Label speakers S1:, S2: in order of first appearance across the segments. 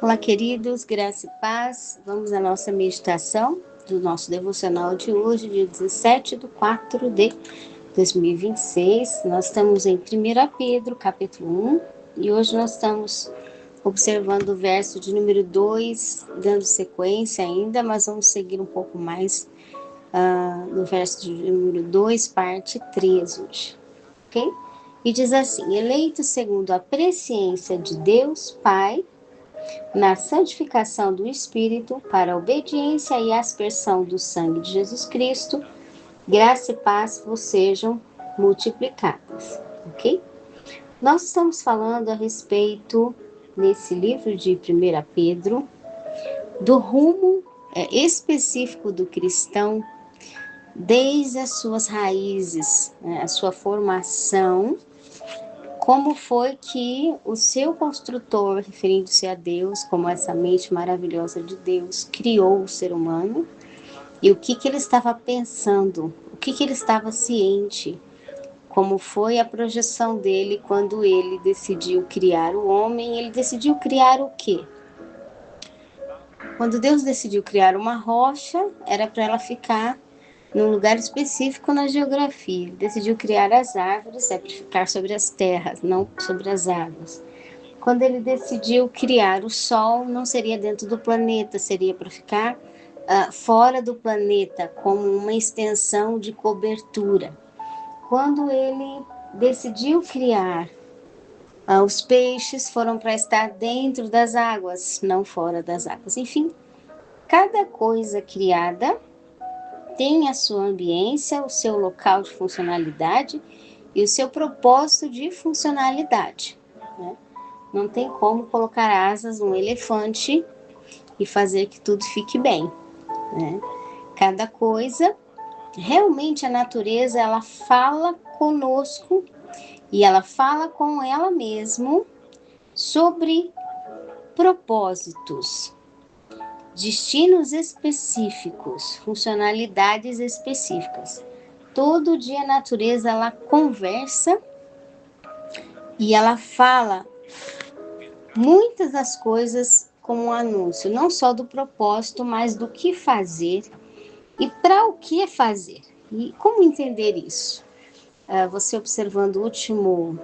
S1: Olá, queridos, graça e paz. Vamos à nossa meditação do nosso devocional de hoje, dia 17/4/2026. Nós estamos em 1 Pedro, capítulo 1, e hoje nós estamos observando o verso de número 2, dando sequência ainda, mas vamos seguir um pouco mais no verso de número 2, parte 3 hoje, ok? E diz assim: eleito segundo a presciência de Deus Pai, na santificação do Espírito, para a obediência e aspersão do sangue de Jesus Cristo, graça e paz vos sejam multiplicadas, ok? Nós estamos falando a respeito, nesse livro de 1 Pedro, do rumo específico do cristão, desde as suas raízes, a sua formação, como foi que o seu construtor, referindo-se a Deus, como essa mente maravilhosa de Deus, criou o ser humano, e o que ele estava pensando, o que ele estava ciente, como foi a projeção dele quando ele decidiu criar o homem. Ele decidiu criar o quê? Quando Deus decidiu criar uma rocha, era para ela ficar num lugar específico na geografia. Ele decidiu criar as árvores, é para ficar sobre as terras, não sobre as águas. Quando ele decidiu criar o Sol, não seria dentro do planeta, seria para ficar fora do planeta, como uma extensão de cobertura. Quando ele decidiu criar os peixes, foram para estar dentro das águas, não fora das águas. Enfim, cada coisa criada tem a sua ambiência, o seu local de funcionalidade e o seu propósito de funcionalidade, né? Não tem como colocar asas num elefante e fazer que tudo fique bem, né? Cada coisa, realmente a natureza, ela fala conosco e ela fala com ela mesma sobre propósitos, destinos específicos, funcionalidades específicas. Todo dia a natureza, ela conversa e ela fala muitas das coisas como um anúncio, não só do propósito, mas do que fazer e para o que fazer. E como entender isso? Você observando o último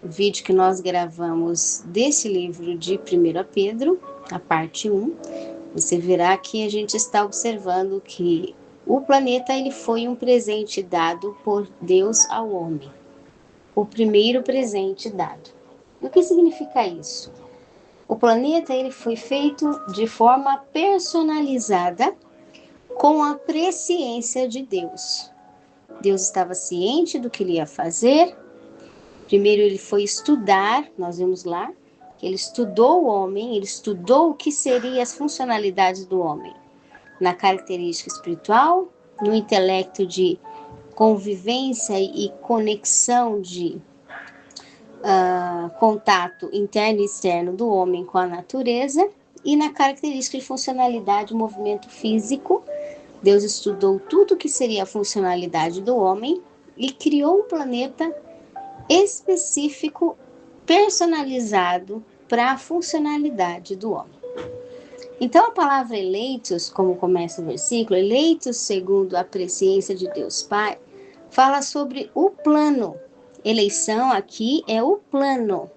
S1: vídeo que nós gravamos desse livro de 1 Pedro, a parte 1, você verá que a gente está observando que o planeta ele foi um presente dado por Deus ao homem. O primeiro presente dado. E o que significa isso? O planeta ele foi feito de forma personalizada com a presciência de Deus. Deus estava ciente do que ele ia fazer. Primeiro ele foi estudar, nós vimos lá, que ele estudou o homem, ele estudou o que seriam as funcionalidades do homem. Na característica espiritual, no intelecto de convivência e conexão de contato interno e externo do homem com a natureza, e na característica de funcionalidade, movimento físico. Deus estudou tudo que seria a funcionalidade do homem e criou um planeta específico, personalizado para a funcionalidade do homem. Então a palavra eleitos, como começa o versículo, eleitos segundo a presciência de Deus Pai, fala sobre o plano. Eleição aqui é o plano.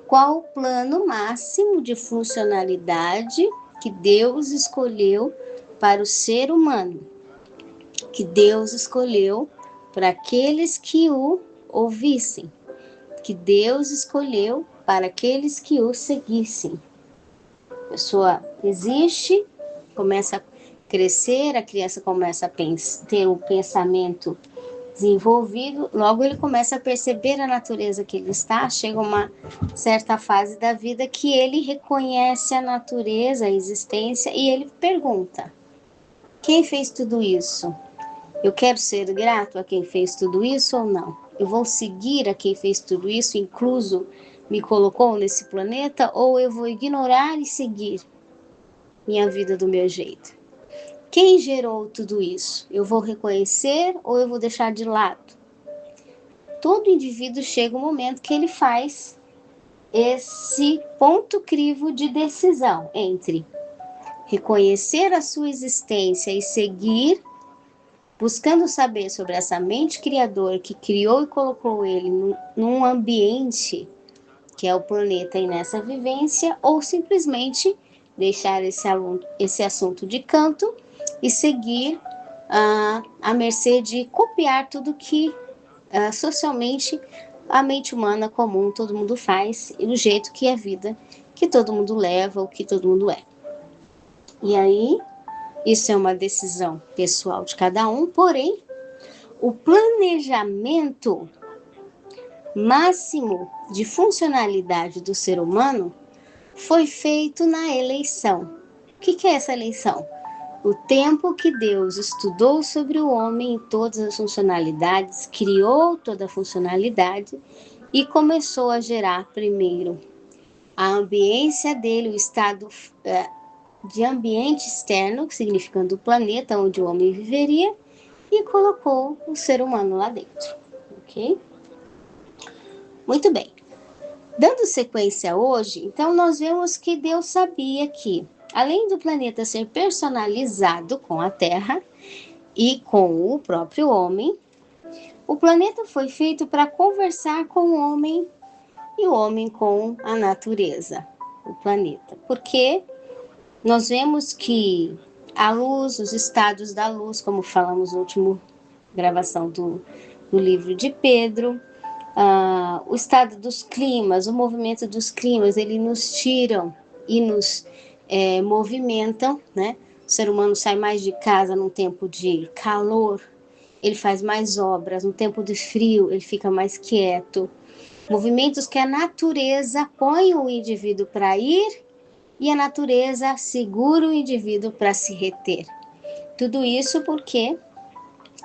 S1: Qual o plano máximo de funcionalidade que Deus escolheu para o ser humano? Que Deus escolheu para aqueles que o ouvissem. Que Deus escolheu para aqueles que o seguissem. A pessoa existe, começa a crescer, a criança começa a ter um pensamento desenvolvido, logo ele começa a perceber a natureza que ele está, chega uma certa fase da vida que ele reconhece a natureza, a existência, e ele pergunta: quem fez tudo isso? Eu quero ser grato a quem fez tudo isso ou não? Eu vou seguir a quem fez tudo isso, incluso me colocou nesse planeta, ou eu vou ignorar e seguir minha vida do meu jeito? Quem gerou tudo isso? Eu vou reconhecer ou eu vou deixar de lado? Todo indivíduo chega um momento que ele faz esse ponto crivo de decisão entre reconhecer a sua existência e seguir buscando saber sobre essa mente criadora que criou e colocou ele num ambiente que é o planeta e nessa vivência, ou simplesmente deixar esse assunto de canto e seguir à mercê de copiar tudo que socialmente a mente humana comum todo mundo faz e do jeito que é a vida que todo mundo leva, o que todo mundo é. E aí, isso é uma decisão pessoal de cada um, porém, o planejamento máximo de funcionalidade do ser humano foi feito na eleição. O que é essa eleição? O tempo que Deus estudou sobre o homem em todas as funcionalidades, criou toda a funcionalidade e começou a gerar primeiro a ambiência dele, o estado de ambiente externo, significando o planeta onde o homem viveria, e colocou o ser humano lá dentro. Ok? Muito bem. Dando sequência hoje, então nós vemos que Deus sabia que, além do planeta ser personalizado com a Terra e com o próprio homem, o planeta foi feito para conversar com o homem e o homem com a natureza, o planeta. Porque nós vemos que a luz, os estados da luz, como falamos na última gravação do livro de Pedro, o estado dos climas, o movimento dos climas, eles nos tiram e nos movimentam, né? O ser humano sai mais de casa num tempo de calor, ele faz mais obras, no tempo de frio ele fica mais quieto. Movimentos que a natureza põe o indivíduo para ir e a natureza segura o indivíduo para se reter. Tudo isso porque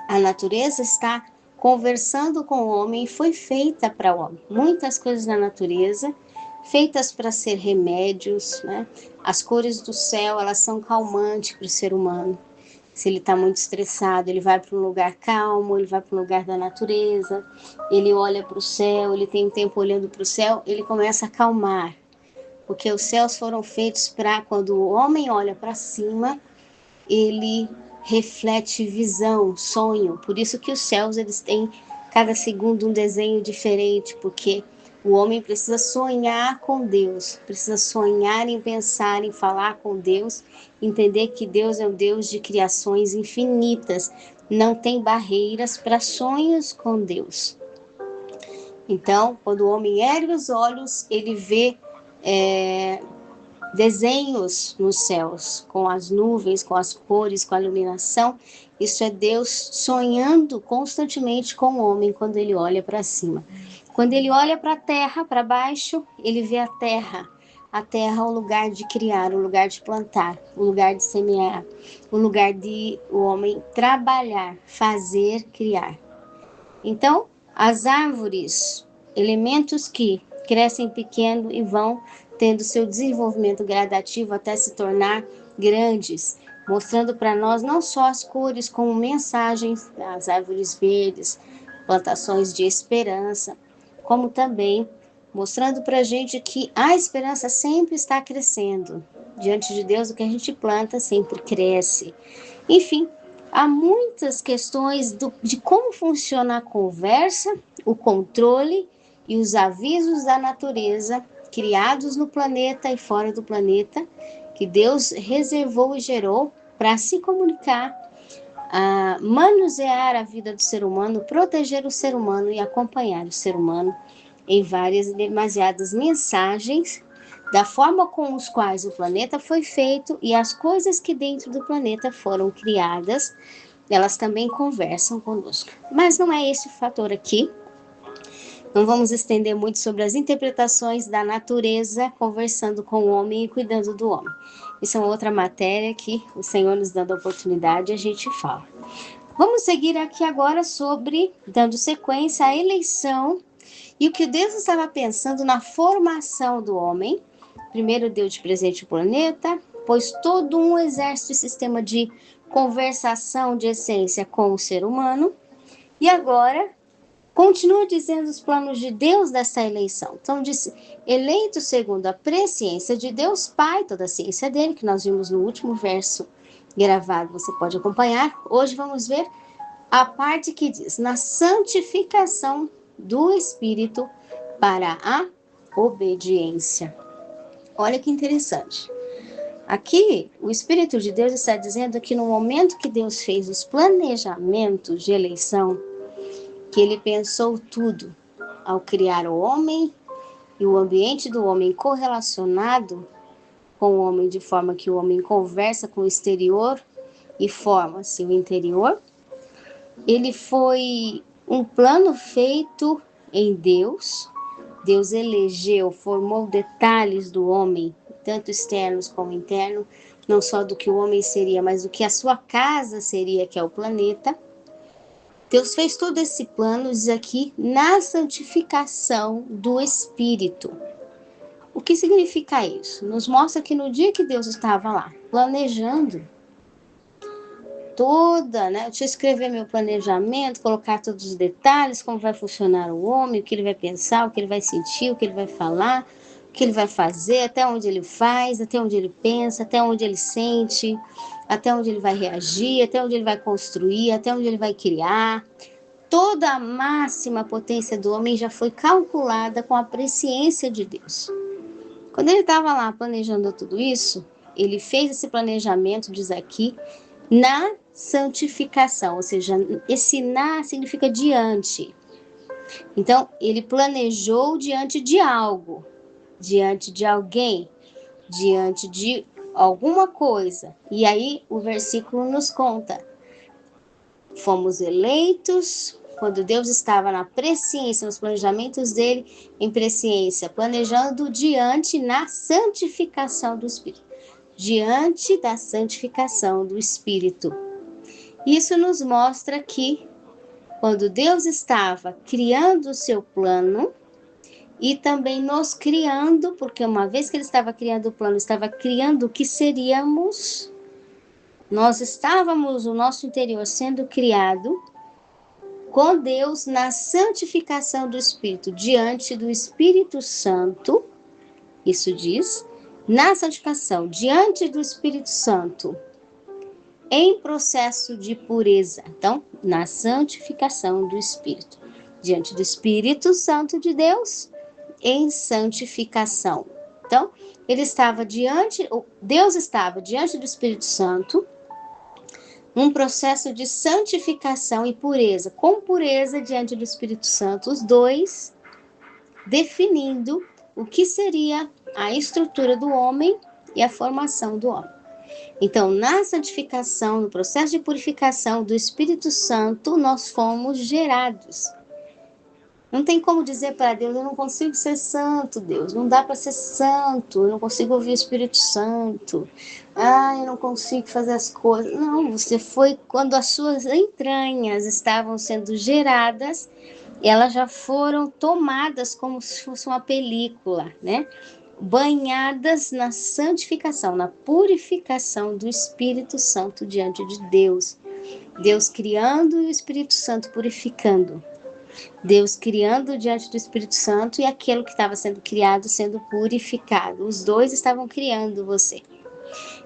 S1: a natureza está conversando com o homem e foi feita para o homem. Muitas coisas na natureza feitas para ser remédios, né? As cores do céu, elas são calmantes para o ser humano. Se ele está muito estressado, ele vai para um lugar calmo, ele vai para um lugar da natureza, ele olha para o céu, ele tem um tempo olhando para o céu, ele começa a acalmar. Porque os céus foram feitos para, quando o homem olha para cima, ele reflete visão, sonho. Por isso que os céus eles têm cada segundo um desenho diferente, porque o homem precisa sonhar com Deus, precisa sonhar em pensar, em falar com Deus, entender que Deus é um Deus de criações infinitas, não tem barreiras para sonhos com Deus. Então, quando o homem ergue os olhos, ele vê desenhos nos céus, com as nuvens, com as cores, com a iluminação. Isso é Deus sonhando constantemente com o homem quando ele olha para cima. Quando ele olha para a terra, para baixo, ele vê a terra. A terra é o lugar de criar, o lugar de plantar, o lugar de semear, o lugar de o homem trabalhar, fazer, criar. Então, as árvores, elementos que crescem pequeno e vão tendo seu desenvolvimento gradativo até se tornar grandes, mostrando para nós não só as cores como mensagens das árvores verdes, plantações de esperança, como também mostrando para a gente que a esperança sempre está crescendo. Diante de Deus, o que a gente planta sempre cresce. Enfim, há muitas questões de como funciona a conversa, o controle e os avisos da natureza criados no planeta e fora do planeta, que Deus reservou e gerou para se comunicar, manusear a vida do ser humano, proteger o ser humano e acompanhar o ser humano em várias e demasiadas mensagens da forma com os quais o planeta foi feito e as coisas que dentro do planeta foram criadas, elas também conversam conosco. Mas não é esse o fator aqui. Não vamos estender muito sobre as interpretações da natureza conversando com o homem e cuidando do homem. Isso é uma outra matéria que o Senhor nos dando a oportunidade a gente fala. Vamos seguir aqui agora sobre, dando sequência à eleição e o que Deus estava pensando na formação do homem. Primeiro deu de presente o planeta, pôs todo um exército e sistema de conversação de essência com o ser humano. E agora Continua dizendo os planos de Deus dessa eleição. Então, diz, eleito segundo a presciência de Deus Pai, toda a ciência dele, que nós vimos no último verso gravado, você pode acompanhar. Hoje vamos ver a parte que diz, na santificação do Espírito para a obediência. Olha que interessante. Aqui, o Espírito de Deus está dizendo que no momento que Deus fez os planejamentos de eleição, que ele pensou tudo ao criar o homem e o ambiente do homem correlacionado com o homem, de forma que o homem conversa com o exterior e forma-se o interior. Ele foi um plano feito em Deus. Deus elegeu, formou detalhes do homem, tanto externos como internos, não só do que o homem seria, mas do que a sua casa seria, que é o planeta. Deus fez todo esse plano, diz aqui, na santificação do Espírito. O que significa isso? Nos mostra que no dia que Deus estava lá, planejando deixa eu escrever meu planejamento, colocar todos os detalhes, como vai funcionar o homem, o que ele vai pensar, o que ele vai sentir, o que ele vai falar, o que ele vai fazer, até onde ele faz, até onde ele pensa, até onde ele sente, até onde ele vai reagir, até onde ele vai construir, até onde ele vai criar. Toda a máxima potência do homem já foi calculada com a presciência de Deus. Quando ele estava lá planejando tudo isso, ele fez esse planejamento, diz aqui, na santificação, ou seja, esse na significa diante. Então, ele planejou diante de algo, diante de alguém, diante de alguma coisa. E aí o versículo nos conta, fomos eleitos quando Deus estava na presciência, nos planejamentos dele, em presciência, planejando diante na santificação do Espírito. Diante da santificação do Espírito. Isso nos mostra que, quando Deus estava criando o seu plano, e também nos criando, porque uma vez que ele estava criando o plano, estava criando o que seríamos, nós estávamos, o nosso interior sendo criado, com Deus na santificação do Espírito, diante do Espírito Santo, isso diz, na santificação, diante do Espírito Santo, em processo de pureza. Então, na santificação do Espírito, diante do Espírito Santo de Deus, em santificação. Então, Deus estava diante do Espírito Santo, um processo de santificação e pureza, com pureza diante do Espírito Santo, os dois definindo o que seria a estrutura do homem e a formação do homem. Então, na santificação, no processo de purificação do Espírito Santo, nós fomos gerados. Não tem como dizer para Deus, eu não consigo ser santo, Deus, não dá para ser santo, eu não consigo ouvir o Espírito Santo, eu não consigo fazer as coisas. Não, você foi quando as suas entranhas estavam sendo geradas, elas já foram tomadas como se fosse uma película, né? Banhadas na santificação, na purificação do Espírito Santo diante de Deus. Deus criando e o Espírito Santo purificando. Deus criando diante do Espírito Santo e aquilo que estava sendo criado sendo purificado. Os dois estavam criando você.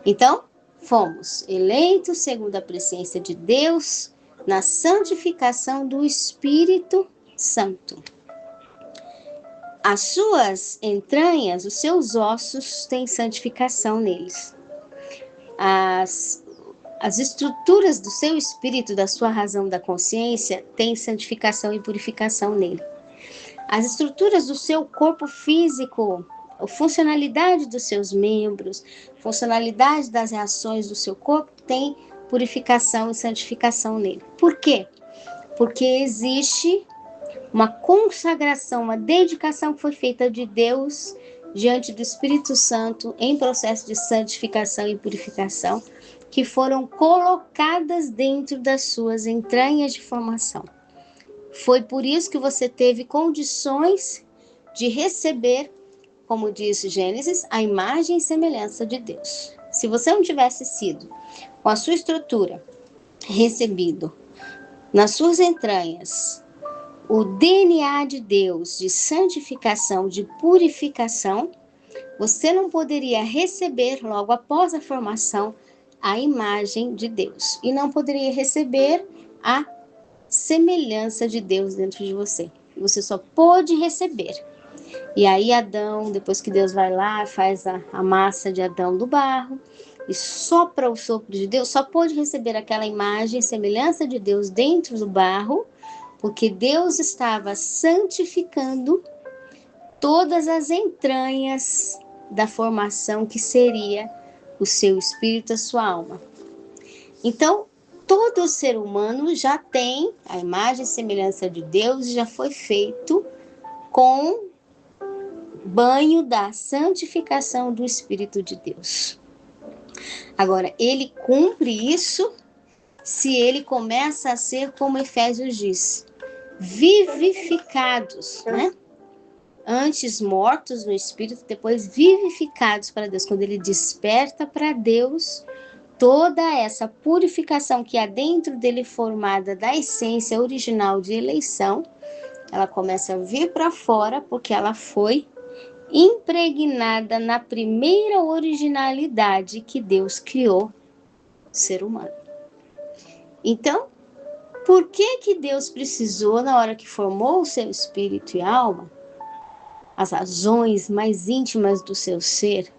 S1: Então, fomos eleitos segundo a presciência de Deus na santificação do Espírito Santo. As suas entranhas, os seus ossos têm santificação neles. As estruturas do seu espírito, da sua razão, da consciência, têm santificação e purificação nele. As estruturas do seu corpo físico, a funcionalidade dos seus membros, funcionalidade das reações do seu corpo, tem purificação e santificação nele. Por quê? Porque existe uma consagração, uma dedicação que foi feita de Deus diante do Espírito Santo em processo de santificação e purificação, que foram colocadas dentro das suas entranhas de formação. Foi por isso que você teve condições de receber, como diz Gênesis, a imagem e semelhança de Deus. Se você não tivesse sido, com a sua estrutura, recebido nas suas entranhas, o DNA de Deus, de santificação, de purificação, você não poderia receber, logo após a formação, a imagem de Deus. E não poderia receber a semelhança de Deus dentro de você. Você só pôde receber. E aí Adão, depois que Deus vai lá, faz a massa de Adão do barro, e sopra o sopro de Deus, só pôde receber aquela imagem, semelhança de Deus dentro do barro, porque Deus estava santificando todas as entranhas da formação que seria o seu espírito, a sua alma. Então, todo ser humano já tem a imagem e semelhança de Deus e já foi feito com banho da santificação do Espírito de Deus. Agora, ele cumpre isso se ele começa a ser, como Efésios diz, vivificados, né? Antes mortos no Espírito, depois vivificados para Deus. Quando ele desperta para Deus, toda essa purificação que há dentro dele formada da essência original de eleição, ela começa a vir para fora porque ela foi impregnada na primeira originalidade que Deus criou, o ser humano. Então, por que Deus precisou, na hora que formou o seu espírito e alma, as razões mais íntimas do seu ser,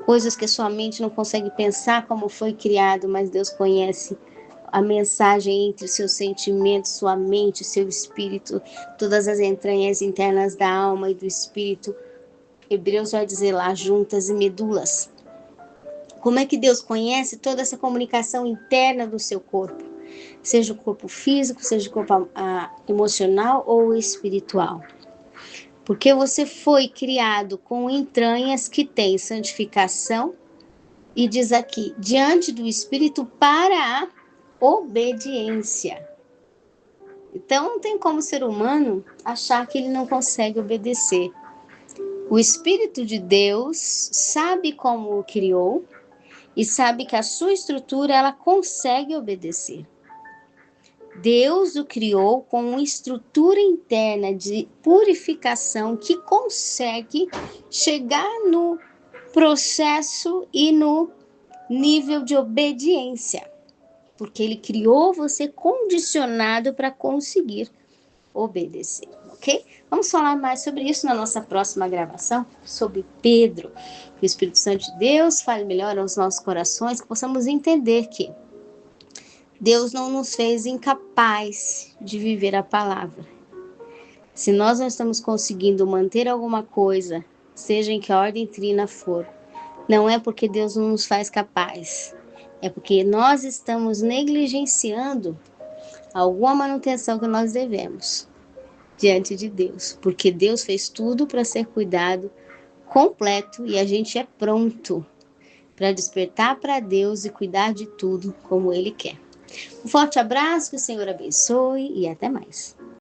S1: coisas que sua mente não consegue pensar como foi criado, mas Deus conhece a mensagem entre seus sentimentos, sua mente, seu espírito, todas as entranhas internas da alma e do espírito. Hebreus vai dizer lá, juntas e medulas. Como é que Deus conhece toda essa comunicação interna do seu corpo? Seja o corpo físico, seja o corpo emocional ou espiritual. Porque você foi criado com entranhas que têm santificação, e diz aqui, diante do Espírito para a obediência. Então não tem como o ser humano achar que ele não consegue obedecer. O Espírito de Deus sabe como o criou e sabe que a sua estrutura ela consegue obedecer. Deus o criou com uma estrutura interna de purificação que consegue chegar no processo e no nível de obediência, porque ele criou você condicionado para conseguir obedecer, ok? Vamos falar mais sobre isso na nossa próxima gravação, sobre Pedro. Que o Espírito Santo de Deus fale melhor aos nossos corações, que possamos entender que Deus não nos fez incapaz de viver a palavra. Se nós não estamos conseguindo manter alguma coisa, seja em que ordem trina for, não é porque Deus não nos faz capaz, é porque nós estamos negligenciando alguma manutenção que nós devemos diante de Deus, porque Deus fez tudo para ser cuidado completo e a gente é pronto para despertar para Deus e cuidar de tudo como Ele quer. Um forte abraço, que o Senhor abençoe e até mais.